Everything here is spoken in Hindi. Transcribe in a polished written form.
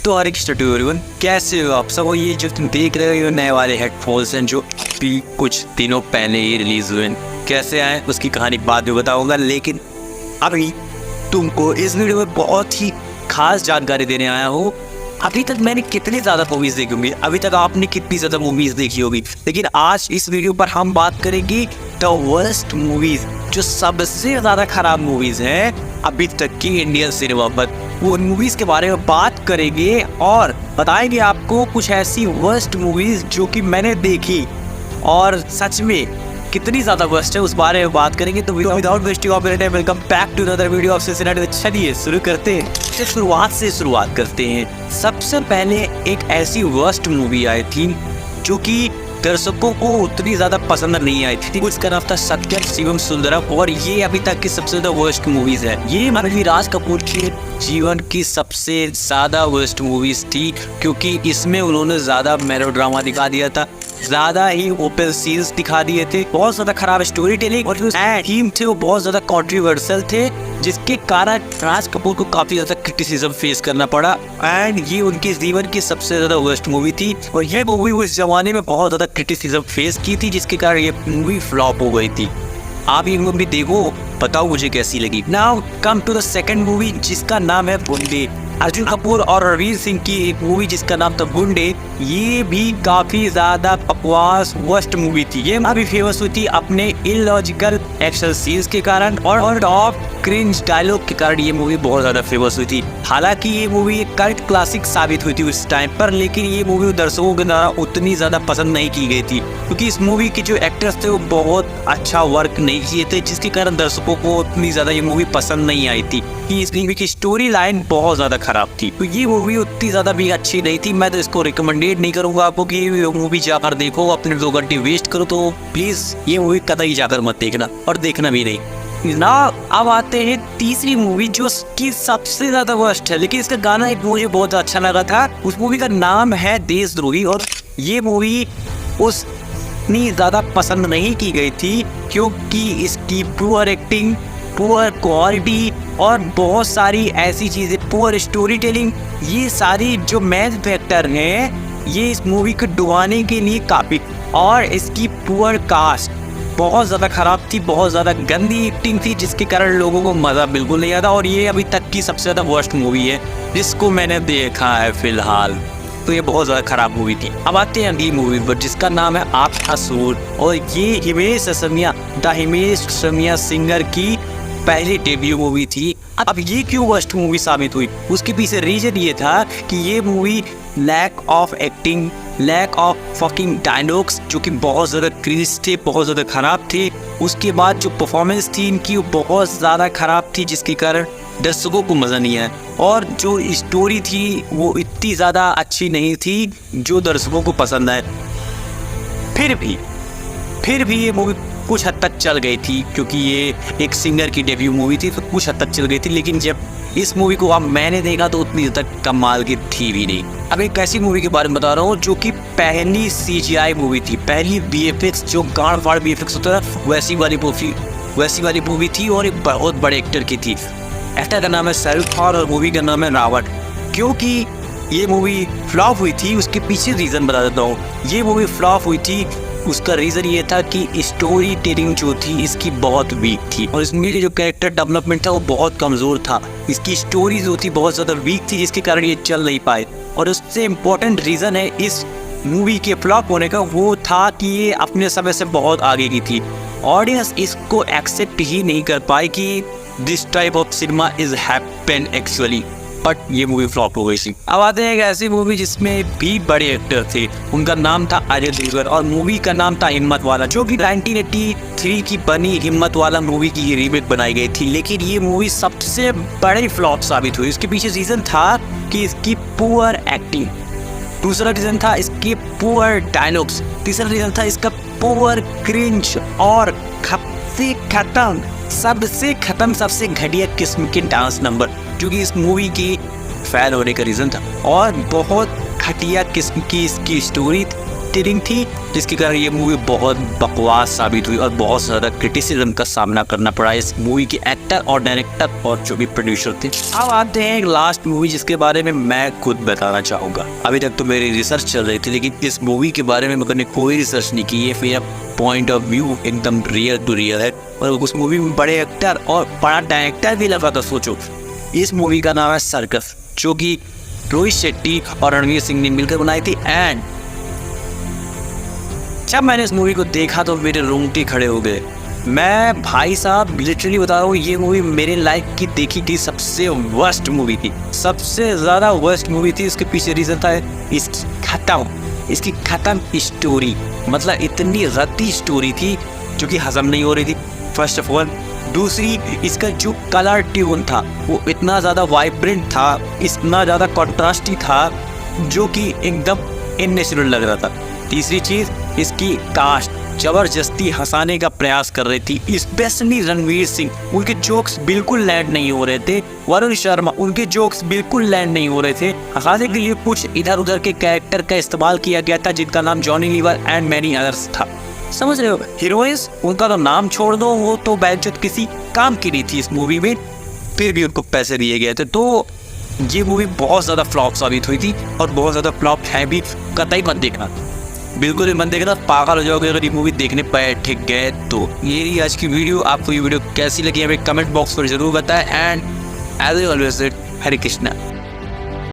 तो हर एक एवरीवन, कैसे हो आप सब। ये जो तुम देख रहे हो नए वाले हेडफोन्स हैं जो अभी कुछ दिनों पहले ही रिलीज हुए हैं, कैसे आए उसकी कहानी बाद में बताऊंगा। लेकिन अभी तुमको इस वीडियो में बहुत ही खास जानकारी देने आया हूँ। अभी तक मैंने कितनी ज़्यादा मूवीज़ देखी होंगी, अभी तक आपने कितनी ज़्यादा मूवीज़ देखी होगी, लेकिन आज इस वीडियो पर हम बात करेंगे द वर्स्ट मूवीज़, जो सबसे ज़्यादा खराब मूवीज़ हैं अभी तक की इंडियन सिनेमा पर। वो उन मूवीज़ के बारे में बात करेंगे और बताएंगे आपको कुछ ऐसी वर्स्ट मूवीज़ जो कि मैंने देखी और सच में कितनी ज़्यादा वर्स्ट है, उस बारे में बात करेंगे। तो without wasting of time, welcome back to another video of cinematic. चलिए शुरू करते हैं, शुरुआत करते हैं। सबसे पहले एक ऐसी वर्स्ट मूवी आई थी जो कि दर्शकों को उतनी ज़्यादा पसंद नहीं आई थी। उसका नाम था सत्यम शिवम सुंदरम और ये अभी तक की सबसे ज़्यादा वर्स्ट मूवीज़ है। ये पृथ्वीराज कपूर के जीवन की सबसे ज़्यादा वर्स्ट मूवीज़ थी, क्योंकि इसमें उन्होंने ज़्यादा मेलोड्रामा दिखा दिया था, ज़्यादा ही ओपन सीन्स दिखा दिए थे, बहुत ज़्यादा खराब स्टोरी टेलिंग और जो थीम थे वो बहुत ज़्यादा कंट्रोवर्शियल थे, जिसके कारण राज कपूर को काफ़ी ज़्यादा क्रिटिसिज्म फेस करना पड़ा। एंड ये उनके जीवन की सबसे ज़्यादा वर्स्ट मूवी थी और ये मूवी उस जमाने में बहुत ज़्यादा क्रिटिसिज्म फेस की थी, जिसके कारण ये मूवी फ्लॉप हो गई थी। आप ये मूवी देखो, बताओ मुझे कैसी लगी। Now come to the second movie, जिसका नाम है गुंडे। अर्जुन कपूर और रणवीर सिंह की एक मूवी जिसका नाम था गुंडे। ये भी काफी ज्यादा बकवास वर्स्ट मूवी थी। ये अभी फेमस हुई थी अपने इलॉजिकल एक्शन सीन्स के कारण और टॉप क्रिंज डायलॉग के कारण ये मूवी बहुत ज्यादा फेमस हुई थी। हालांकि ये मूवी एक कल्ट क्लासिक साबित हुई थी उस टाइम पर, लेकिन ये मूवी दर्शकों के द्वारा उतनी ज्यादा पसंद नहीं की गई थी, क्योंकि इस मूवी के जो एक्टर्स थे वो बहुत अच्छा वर्क नहीं किए थे, जिसके कारण दर्शकों को उतनी ज्यादा ये मूवी पसंद नहीं आई थी। कि इस मूवी की स्टोरी लाइन बहुत ज्यादा खराब थी, तो ये मूवी उतनी ज्यादा भी अच्छी नहीं थी। मैं तो इसको रिकमेंडेड नहीं करूंगा आपको कि ये मूवी जाकर देखो, अपने 2 घंटे वेस्ट करो, तो प्लीज ये मूवी कतई जाकर मत देखना और देखना भी नहीं ना। अब आते हैं तीसरी मूवी जो की सबसे ज्यादा वर्स्ट है, लेकिन इसका गाना एक मुझे बहुत अच्छा लगा था। उस मूवी का नाम है देशद्रोही और ये मूवी उतनी ज्यादा पसंद नहीं की गई थी, क्योंकि इसकी पुअर एक्टिंग, पुअर क्वालिटी और बहुत सारी ऐसी चीज़ें, पुअर स्टोरी टेलिंग, ये सारी जो मेन फैक्टर हैं ये इस मूवी को डुबाने के लिए काफ़ी। और इसकी पुअर कास्ट बहुत ज़्यादा ख़राब थी, बहुत ज़्यादा गंदी एक्टिंग थी, जिसके कारण लोगों को मज़ा बिल्कुल नहीं आता। और ये अभी तक की सबसे ज़्यादा वर्स्ट मूवी है जिसको मैंने देखा है फ़िलहाल, तो ये बहुत ज़्यादा ख़राब मूवी थी। अब आते हैं अगली मूवी पर जिसका नाम है आपका सूर और ये हिमेश रेशमिया, द हिमेश रेशमिया सिंगर की पहली डेब्यू मूवी थी। अब ये क्यों वर्स्ट मूवी साबित हुई, उसके पीछे रीजन ये था कि ये movie lack of acting, lack of fucking dialogues जो कि बहुत ज़्यादा क्रिंज थे, बहुत ज़्यादा ख़राब थे। उसके बाद जो परफॉर्मेंस थी इनकी वो बहुत ज़्यादा ख़राब थी, जिसके कारण दर्शकों को मज़ा नहीं आया। और जो स्टोरी थी वो इतनी ज़्यादा अच्छी नहीं थी जो दर्शकों को पसंद आए। फिर भी ये मूवी कुछ हद तक चल गई थी, क्योंकि ये एक सिंगर की डेब्यू मूवी थी, तो कुछ हद तक चल गई थी। लेकिन जब इस मूवी को अब मैंने देखा तो उतनी तक कमाल की थी भी नहीं। अब एक ऐसी मूवी के बारे में बता रहा हूँ जो कि पहली CGI मूवी थी, पहली VFX, जो गाड़ फाड़ VFX होता है वैसी वाली मूवी थी और एक बहुत बड़े एक्टर की थी। एक्टर का नाम है शाहरुख खान और मूवी का नाम है रावण। क्योंकि ये मूवी फ्लॉप हुई थी, उसके पीछे रीज़न बता देता हूँ। ये मूवी फ्लॉप हुई थी, उसका रीज़न ये था कि स्टोरी टेलिंग जो थी इसकी बहुत वीक थी और इसमें जो कैरेक्टर डेवलपमेंट था वो बहुत कमज़ोर था। इसकी स्टोरी जो थी बहुत ज़्यादा वीक थी, जिसके कारण ये चल नहीं पाए। और उससे इम्पोर्टेंट रीज़न है इस मूवी के फ्लॉप होने का वो था कि ये अपने समय से बहुत आगे की थी। ऑडियंस इसको एक्सेप्ट ही नहीं कर पाई कि this type of cinema is happen actually, but ये मूवी फ्लॉप हो गई थी। अब आते हैं एक ऐसी मूवी जिसमें भी बड़े एक्टर थे, उनका नाम था अजय देवगन और मूवी का नाम था हिम्मत वाला, जो कि 1983 की बनी हिम्मत वाला मूवी की रीमेक बनाई गई थी। लेकिन ये मूवी सबसे बड़ी फ्लॉप साबित हुई। इसके पीछे रीज़न था कि इसकी पुअर एक्टिंग, दूसरा रीज़न था इसके पुअर डायलॉग्स, तीसरा रीज़न था इसका पुअर क्रिंज और सबसे खत्म सबसे घटिया किस्म के डांस नंबर, जो कि इस मूवी की फेल होने का रीज़न था। और बहुत घटिया किस्म की इसकी स्टोरी बेहतरीन थी, जिसके कारण ये मूवी बहुत बकवास साबित हुई और बहुत ज़्यादा क्रिटिसिज्म का सामना करना पड़ा इस मूवी के एक्टर और डायरेक्टर और जो भी प्रोड्यूसर थे। अब आते हैं एक लास्ट मूवी जिसके बारे में मैं खुद बताना चाहूँगा। अभी तक तो मेरी रिसर्च चल रही थी, लेकिन इस मूवी के बारे में मैंने कोई रिसर्च नहीं की है। मेरा पॉइंट ऑफ व्यू एकदम रियल टू रियल है और उस मूवी में बड़े एक्टर और बड़ा डायरेक्टर भी लगा था। सोचो, इस मूवी का नाम है सर्कस, जो कि रोहित शेट्टी और रणवीर सिंह ने मिलकर बनाई थी। एंड जब मैंने इस मूवी को देखा तो मेरे रोंगटे खड़े हो गए। मैं भाई साहब लिटरली बता रहा हूँ, ये मूवी मेरे लाइफ की देखी गई सबसे वर्स्ट मूवी थी, सबसे ज़्यादा वर्स्ट मूवी थी। इसके पीछे रीज़न था इसकी ख़त्म स्टोरी। मतलब इतनी रद्दी स्टोरी थी जो कि हजम नहीं हो रही थी, फर्स्ट ऑफ ऑल। दूसरी, इसका जो कलर ट्यून था वो इतना ज़्यादा वाइब्रेंट था, इतना ज़्यादा कॉन्ट्रास्टी था, जो कि एकदम इननेचुरल लग रहा था। तीसरी चीज़, इसकी कास्ट ज़बरदस्ती हंसाने का प्रयास कर रही थी, स्पेशली रणवीर सिंह। उनके जोक्स बिल्कुल लैंड नहीं हो रहे थे। वरुण शर्मा, उनके जोक्स बिल्कुल लैंड नहीं हो रहे थे। हंसाने के लिए कुछ इधर उधर के कैरेक्टर का इस्तेमाल किया गया था, जिनका नाम Johnny Lever and many others था। समझ रहे हो? हीरोइंस, उनका तो नाम छोड़ दो, वो तो बैचत किसी काम की नहीं थी इस मूवी में, फिर भी उनको पैसे दिए गए थे। तो ये मूवी बहुत ज़्यादा फ्लॉप साबित हुई थी और बहुत ज़्यादा फ्लॉप है भी। कतई मत देखना, बिल्कुल भी मत देखना, पागल हो जाओगे अगर ये मूवी देखने बैठ गए तो। ये रही आज की वीडियो। आपको ये वीडियो कैसी लगी हमें कमेंट बॉक्स पर जरूर बताएं। And as always, Hare Krishna.